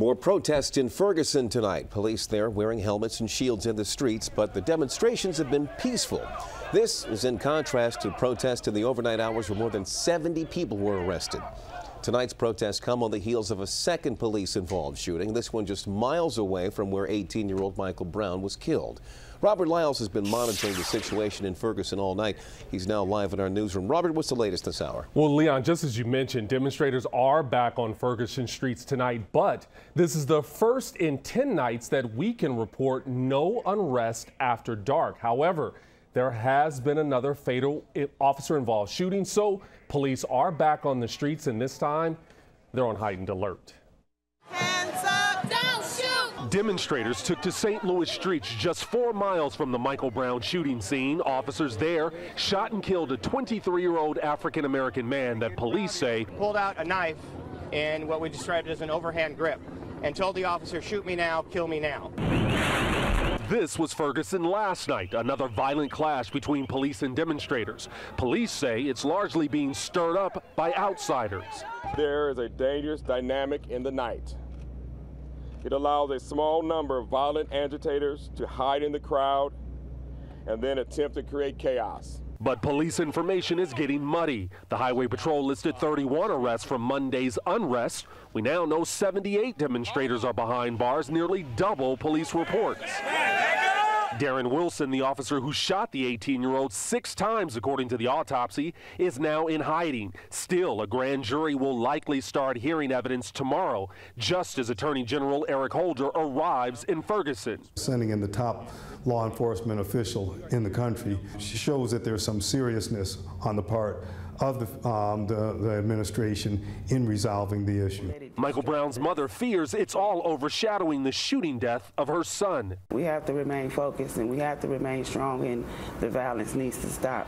More protests in Ferguson tonight. Police there wearing helmets and shields in the streets, but the demonstrations have been peaceful. This is in contrast to protests in the overnight hours where more than 70 people were arrested. Tonight's protests come on the heels of a second police-involved shooting, this one just miles away from where 18-year-old Michael Brown was killed. Robert Lyles has been monitoring the situation in Ferguson all night. He's now live in our newsroom. Robert, what's the latest this hour? Well, Leon, just as you mentioned, demonstrators are back on Ferguson streets tonight, but this is the first in 10 nights that we can report no unrest after dark. However, there has been another fatal officer-involved shooting, so police are back on the streets, and this time they're on heightened alert. Hands up, don't shoot! Demonstrators took to St. Louis streets just 4 miles from the Michael Brown shooting scene. Officers there shot and killed a 23-year-old African-American man that police say pulled out a knife in what we described as an overhand grip and told the officer, shoot me now, kill me now. This was Ferguson last night, another violent clash between police and demonstrators. Police say it's largely being stirred up by outsiders. There is a dangerous dynamic in the night. It allows a small number of violent agitators to hide in the crowd and then attempt to create chaos. But police information is getting muddy. The Highway Patrol listed 31 arrests from Monday's unrest. We now know 78 demonstrators are behind bars, nearly double police reports. Darren Wilson, the officer who shot the 18-year-old 6 times, according to the autopsy, is now in hiding. Still, a grand jury will likely start hearing evidence tomorrow, just as Attorney General Eric Holder arrives in Ferguson. Sending in the top law enforcement official in the country shows that there's some seriousness on the part of the administration in resolving the issue. Michael Brown's mother fears it's all overshadowing the shooting death of her son. We have to remain focused and we have to remain strong, and the violence needs to stop.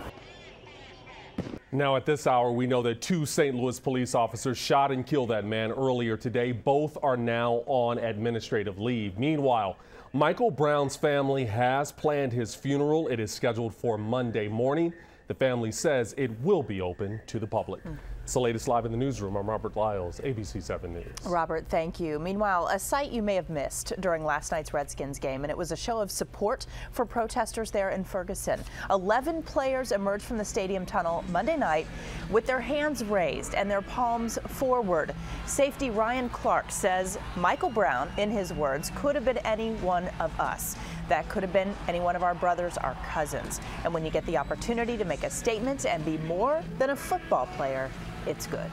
Now at this hour, we know that 2 St. Louis police officers shot and killed that man earlier today. Both are now on administrative leave. Meanwhile, Michael Brown's family has planned his funeral. It is scheduled for Monday morning. The family says it will be open to the public. It's the latest live in the newsroom. I'm Robert Lyles, ABC 7 News. Robert, thank you. Meanwhile, a sight you may have missed during last night's Redskins game, and it was a show of support for protesters there in Ferguson. 11 players emerged from the stadium tunnel Monday night with their hands raised and their palms forward. Safety Ryan Clark says Michael Brown, in his words, could have been any one of us. That could have been any one of our brothers, our cousins. And when you get the opportunity to make a statement and be more than a football player, it's good.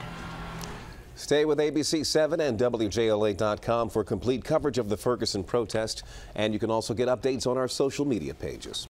Stay with ABC 7 and WJLA.com for complete coverage of the Ferguson protest, and you can also get updates on our social media pages.